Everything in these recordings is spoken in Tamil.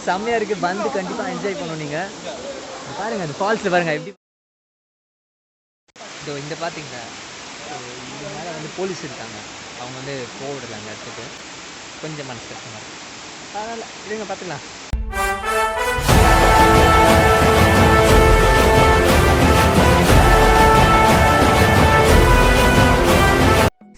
செம்மையாக இருக்குது. வந்து கண்டிப்பாக என்ஜாய் பண்ணணும். நீங்கள் பாருங்கள் அந்த ஃபால்ஸில் பாருங்கள் எப்படி இதோ இந்த பார்த்தீங்களா. ஸோ இது மேலே வந்து போலீஸ் இருக்காங்க. அவங்க வந்து போவிடல அந்த இடத்துக்கு. கொஞ்சம் மனசு கஷ்டமாக இருக்குது. அதனால் இதுங்க பார்த்துக்கலாம்.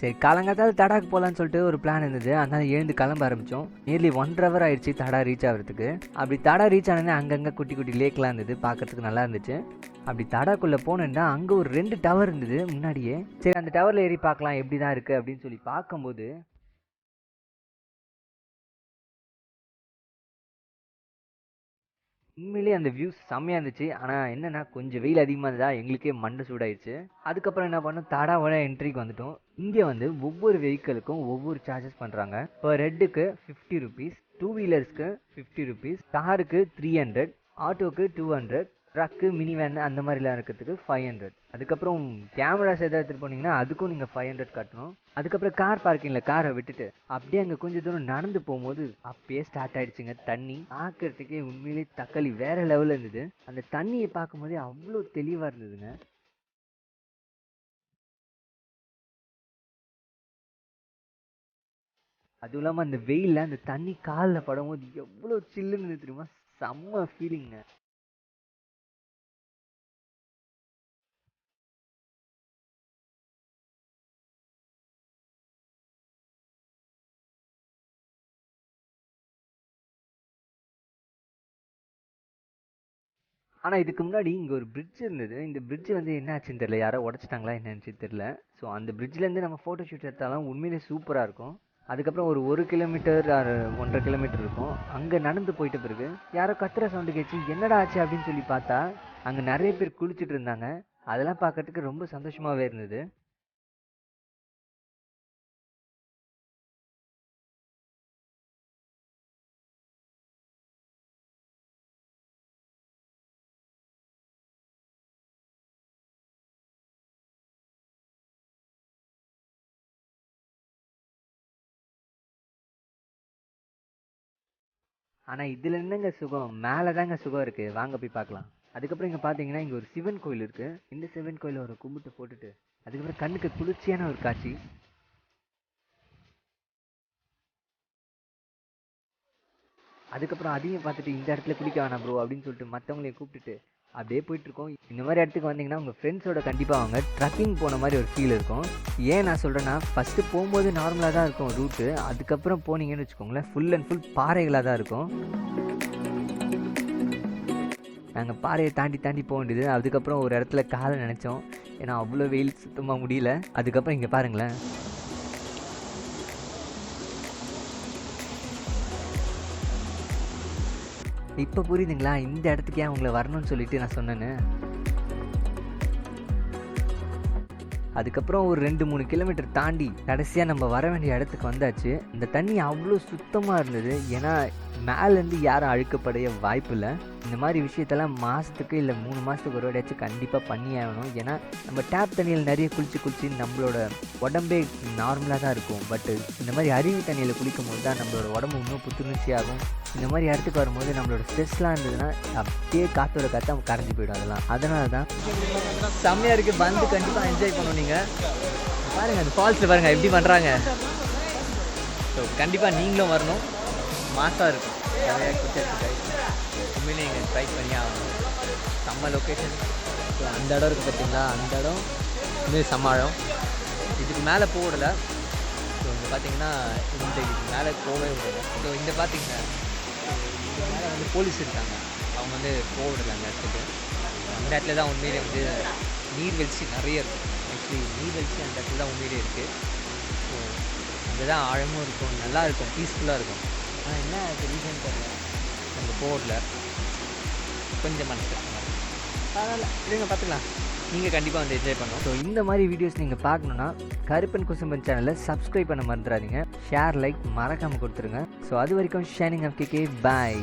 சரி, காலங்காத்தால் தடாக்கு போகலான்னு சொல்லிட்டு ஒரு பிளான் இருந்தது. அதனால் எழுந்து கிளம்ப ஆரம்பித்தோம். நியர்லி 1.5 hour ஆயிடுச்சு தடா ரீச் ஆகிறதுக்கு. அப்படி தடா ரீச் ஆனது அங்கங்கே குட்டி குட்டி லேக்லாம் இருந்தது. பார்க்கறதுக்கு நல்லா இருந்துச்சு. அப்படி தடாக்குள்ளே போனேன்னா அங்கே ஒரு 2 டவர் இருந்தது முன்னாடியே. சரி, அந்த டவரில் ஏறி பார்க்கலாம் எப்படி தான் இருக்குது அப்படின்னு சொல்லி பார்க்கும்போது உண்மையிலேயே அந்த வியூஸ் செம்மையாக இருந்துச்சு. ஆனால் என்னென்னா கொஞ்சம் வெயில் அதிகமாக இருந்தா எங்களுக்கே மண்டை சூடாயிடுச்சு. அதுக்கப்புறம் என்ன பண்ணோம், தடாவோட என்ட்ரிக்கு வந்துட்டோம். இங்கே வந்து ஒவ்வொரு வெஹிக்கிளுக்கும் ஒவ்வொரு சார்ஜஸ் பண்ணுறாங்க. இப்போ ரெட்டுக்கு 50 rupees, 2 wheelersக்கு 50 rupees, காருக்கு 300, ஆட்டோக்கு 200, ட்ரக்கு மினி வேன் அந்த மாதிரிலாம் இருக்கிறதுக்கு 500. அதுக்கப்புறம் கேமராஸ் எதாவது எடுத்துகிட்டு போனீங்கன்னா அதுக்கும் நீங்கள் 500 கட்டணும். அதுக்கப்புறம் கார் பார்க்கிங்கில் காரை விட்டுட்டு அப்படியே அங்கே கொஞ்சம் தூரம் நடந்து போகும்போது அப்பயே ஸ்டார்ட் ஆகிடுச்சுங்க தண்ணி. பார்க்கறதுக்கே உண்மையிலேயே தக்காளி வேறு லெவலில் இருந்தது. அந்த தண்ணியை பார்க்கும்போதே அவ்வளோ தெளிவாக இருந்ததுங்க. அதுவும் இல்லாமல் அந்த வெயிலில் அந்த தண்ணி காலில் படும்போது எவ்வளோ சில்லுன்னு தெரியுமா, செம்ம ஃபீலிங்க. ஆனால் இதுக்கு முன்னாடி இங்கே ஒரு பிரிட்ஜ் இருந்தது. இந்த பிரிட்ஜ் வந்து என்ன ஆச்சுன்னு தெரியல, யாரோ உடச்சிட்டாங்களா என்னன்னு தெரியல. ஸோ அந்த பிரிட்ஜ்லேருந்து நம்ம ஃபோட்டோ ஷூட் எடுத்தாலும் உண்மையிலே சூப்பராக இருக்கும். அதுக்கப்புறம் ஒரு 1 கிலோமீட்டர் 1.5 கிலோமீட்டர் இருக்கும். அங்கே நடந்து போயிட்ட பிறகு யாரோ கத்துற சவுண்டு கேச்சு, என்னடா ஆச்சு அப்படின்னு சொல்லி பார்த்தா அங்கே நிறைய பேர் குளிச்சுட்டு இருந்தாங்க. அதெல்லாம் பார்க்கறதுக்கு ரொம்ப சந்தோஷமாகவே இருந்தது. ஆனால் இதில் என்னங்க சுகம், மேலே தாங்க சுகம் இருக்குது. வாங்க போய் பார்க்கலாம். அதுக்கப்புறம் இங்கே பார்த்தீங்கன்னா இங்கே ஒரு சிவன் கோயில் இருக்குது. இந்த சிவன் கோயிலில் ஒரு கும்பிட்டு போட்டுட்டு அதுக்கப்புறம் கண்ணுக்கு குளிர்ச்சியான ஒரு காட்சி. அதுக்கப்புறம் அதையும் பார்த்துட்டு இந்த இடத்துல குளிக்க வேணாம் ப்ரோ அப்படின்னு சொல்லிட்டு மற்றவங்களையும் கூப்பிட்டுட்டு அப்படியே போயிட்டுருக்கோம். இந்த மாதிரி இடத்துக்கு வந்தீங்கன்னா உங்கள் ஃப்ரெண்ட்ஸோட கண்டிப்பாக வாங்க. ட்ரக்கிங் போன மாதிரி ஒரு ஃபீல் இருக்கும். ஏன் நான் சொல்கிறேன்னா, ஃபஸ்ட்டு போகும்போது நார்மலாக தான் இருக்கும் ரூட்டு. அதுக்கப்புறம் போனீங்கன்னு வச்சுக்கோங்களேன், ஃபுல் அண்ட் ஃபுல் பாறைகளாக தான் இருக்கும். நாங்கள் பாறையை தாண்டி தாண்டி போக வேண்டியது. அதுக்கப்புறம் ஒரு இடத்துல காலை நினச்சோம், ஏன்னா அவ்வளோ வெயில் சுத்தமாக முடியல. அதுக்கப்புறம் இங்கே பாருங்களேன், இப்போ புரியுதுங்களா இந்த இடத்துக்கு ஏன் உங்களை வரணும்னு சொல்லிட்டு நான் சொன்னேன்னு. அதுக்கப்புறம் ஒரு 2-3 கிலோமீட்டர் தாண்டி கடைசியாக நம்ம வர வேண்டிய இடத்துக்கு வந்தாச்சு. இந்த தண்ணி அவ்வளோ சுத்தமாக இருந்தது. ஏன்னா மேலேருந்து யாரும் அழுக்கப்படைய வாய்ப்பு இல்லை. இந்த மாதிரி விஷயத்தெல்லாம் மாதத்துக்கு இல்லை 3 மாதத்துக்கு ஒரு வாட்டியாச்சும் கண்டிப்பாக பண்ணி ஆகணும். ஏன்னா நம்ம டேப் தண்ணியில் நிறைய குளித்து நம்மளோட உடம்பே நார்மலாக தான் இருக்கும். பட்டு இந்த மாதிரி அருவி தண்ணியில் குளிக்கும் போது தான் நம்மளோட உடம்பு இன்னும் புத்துணர்ச்சியாகும். இந்த மாதிரி இடத்துக்கு வரும்போது நம்மளோட ஸ்ட்ரெஸ்லாம் இருந்ததுன்னா அப்படியே காற்றோட காற்று கரைஞ்சி போயிடும். அதனால தான் செம்மையாக இருக்குது. வந்து கண்டிப்பாக என்ஜாய் பண்ணணும். நீங்கள் பாருங்கள் அந்த ஃபால்ஸில் பாருங்கள் எப்படி பண்ணுறாங்க. ஸோ கண்டிப்பாக நீங்களும் வரணும். மாசாக இருக்கும். நிறையா குடிச்சிருக்கு. உண்மையிலே நீங்கள் ட்ரை பண்ணி ஆகணும். செம்ம லொக்கேஷன். ஸோ அந்த இடம் இருக்குது பார்த்தீங்களா, அந்த இடம் இன்னும் சமாளம். இதுக்கு மேலே போகல. ஸோ இங்கே பார்த்தீங்கன்னா இதுக்கு மேலே போகவே முடியல. ஸோ இந்த பார்த்தீங்கன்னா இதுக்கு மேலே வந்து போலீஸ் இருக்காங்க. அவங்க வந்து போகவிடல அந்த இடத்துக்கு. அந்த இடத்துல தான் உண்மையிலே வந்து நீர்வீழ்ச்சி நிறைய இருக்கும். ஆக்சுவலி நீர்வீழ்ச்சி அந்த இடத்துல தான் உண்மையிலே இருக்குது. ஸோ அங்கே தான் ஆழமும் இருக்கும், நல்லாயிருக்கும், பீஸ்ஃபுல்லாக இருக்கும். ஆனால் என்ன அது ரீசன் தெரியல, நம்ம போகல. கொஞ்சம் மனசு கஷ்டமாக இருக்கும். அதனால் இதுங்க பார்த்துக்கலாம். நீங்கள் கண்டிப்பாக வந்து என்ஜாய் பண்ணணும். ஸோ இந்த மாதிரி வீடியோஸ் நீங்கள் பார்க்கணுன்னா கருப்பன் குசும்பன் சேனலை சப்ஸ்கிரைப் பண்ண மறந்துடாதீங்க. ஷேர் லைக் மறக்காமல் கொடுத்துருங்க. ஸோ அது வரைக்கும் ஷைனிங் ஆஃப் கேகே பாய்.